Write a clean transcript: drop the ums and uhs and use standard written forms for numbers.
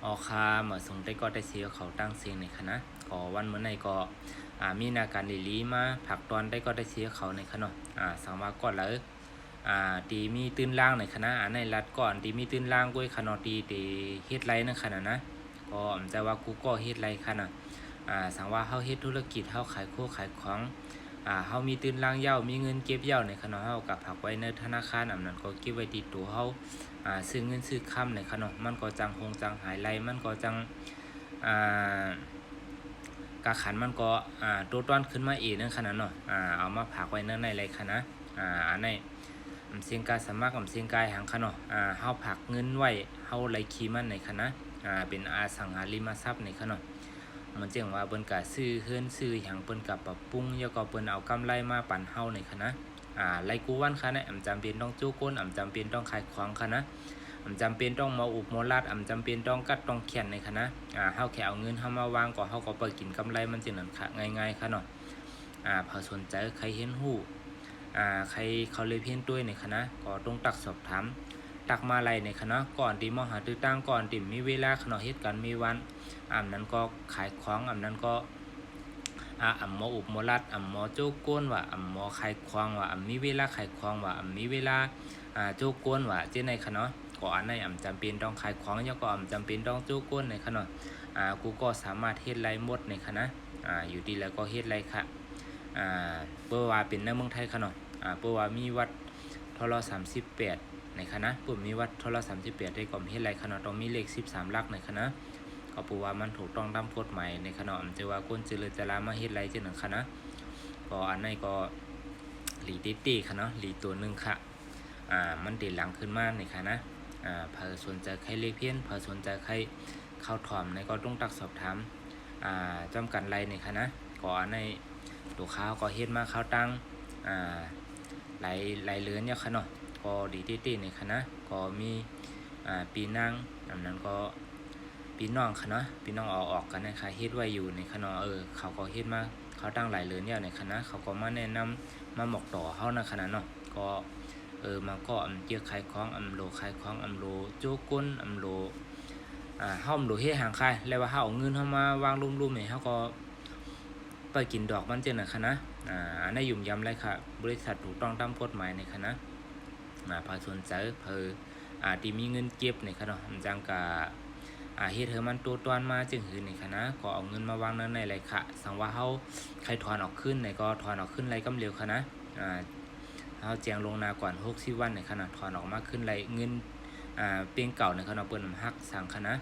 ออคาเหมือสงได้ก็ได้เสียเขาตั้งเสียงในคณะก็วันเมื่อไหร่ก็มีนาการลีมาผักตอนได้ก็ได้เสียเขาในคณะสังว่าก่อนแล้วตีมีตื้นล่างในคณะในรัดก่อนตีมีตื้นล่างก้วยคณะตีเฮ็ดไรนั่นขนาดนะก็จะว่ากูก็เฮ็ดไรขนาดสังว่าเฮาเฮ็ดธุรกิจเฮาขายขายของเฮามีตื้นล่างเย้ามีเงินเก็บเย้าในคณะเฮากับผักไว้ในธนาคารนั้นก็เก็บไว้ติดตัวเฮาซื้อเงินซื้อค้ำในขนมมันก็จังจังหายไรมันก็จังกาขันมันก็ตัวต้อนขึ้นมาอีกนั่นขนาดเนาะเอามาผักไว้ในไรขนาดในเสียงกายสมัครเสียงกายหางขนาดเฮาผักเงินไว้เฮาไรคีมันในคณะเป็นสังหาริมทรัพย์ในขนมมันจึงว่าเปิ้นกะซื้อเฮือนซื้อหยังเปิ้นกะปรับปรุงแล้วก็เปิ้นเอากำไรมาปั่นเฮาในคณะไรกูวันค่ะนะจำเป็นต้องจู้ก้นจำเป็นต้องขายของค่ะนะจำเป็นต้องมาอุบมลัดจำเป็นต้องกัดต้องเขียนในคณะเฮาแค่เอาเงินเฮามาวางก็เฮาก็เปิดกินกำไรมันจึงนั่นค่ะง่ายๆค่ะเนาะพอสนใจใครเห็นหู้ใครเขาเลยเพี้ยนด้วยในคณะก็ต้องตักสอบถามตักมาไล่ในคณะก่อนที่มหาตื้อตั้งก่อนที่มีเวลาขณะเหตุการณ์มีวันนั้นก็ขายของนั้นก็หมออุบหมอลัดหมอโจ๊กก้นว่าหมอขายควางว่ามีเวลาขายควางว่ามีเวลาโจ๊กก้นว่าเจ้ในขณะก็อันในจำเป็นต้องขายควางแล้วก็จำเป็นต้องโจ๊กก้นในขณะกูก็สามารถเฮ็ดไรหมดในขณะอยู่ดีแล้วก็เฮ็ดไรค่ะเปิ้ลว่าเป็นในเมืองไทยขณะเปิ้ลว่ามีวัดทร38ในคณะปุ่มมีวัดทร38ได้ก่อมเฮ็ดไรขณะต้องมีเลข13หลักในคณะก็ปูว่ามันถูกต้องตามกฎหมายในขณะจะว่าก้นเจริญจรามาเฮ็ดไรจังหนังคณะก็อันนี้ก็หลีตีค่ะเนาะหลีตัวนึงค่ะมันติดหลังขึ้นมาในคณะเผื่อสนใจใครเลขเพี้ยนเผื่อสนใจใครเข้าถ่อมในก็ต้องตักสอบถามจำกันไรในคณะก็อันนี้ตัวข้าวก็เฮ็ดมาข้าวตั้งไหลเลื้อนเนี่ยค่ะเนาะก็ดีตีในคณะก็มีปีนั่งอันนั้นก็พี่น้องค่ะเนาะพี่น้องออกกันนะคะเฮ็ดไว้อยู่ในคณะเขาก็เฮ็ดมาเขาตั้งหลายเรือนเนี่ยในคณะเขาก็มาแนะนำมาบอกต่อเฮาในคณะเนาะก็มาก็เกี่ยวขายของโลขายของโลโจก้นโลเฮาโลเฮ็ดหางขายแล้วว่าเฮาเอาเงินเฮามาวางลุ่มๆนี่เฮาก็ไปกินดอกมันจังนะคณะอันนี้ยุ่มยำเลยค่ะบริษัทถูกต้องตามกฎหมายในคณะพาสนใจที่มีเงินเก็บในคณะจังกะเฮ็ดให้มันตัวตวนมาจึงหือในคณะก็เอาเงินมาวางนั้นในไรค่ะสังว่าเฮาใครถอนออกขึ้นในก็ถอนออกขึ้นไรกำเร็วคณะเฮาแจ้งลงนาก่อน60วันในคณะถอนออกมาขึ้นไรเงินเปียงเก่าในคณะเปิ้นฮักสั่งคณะ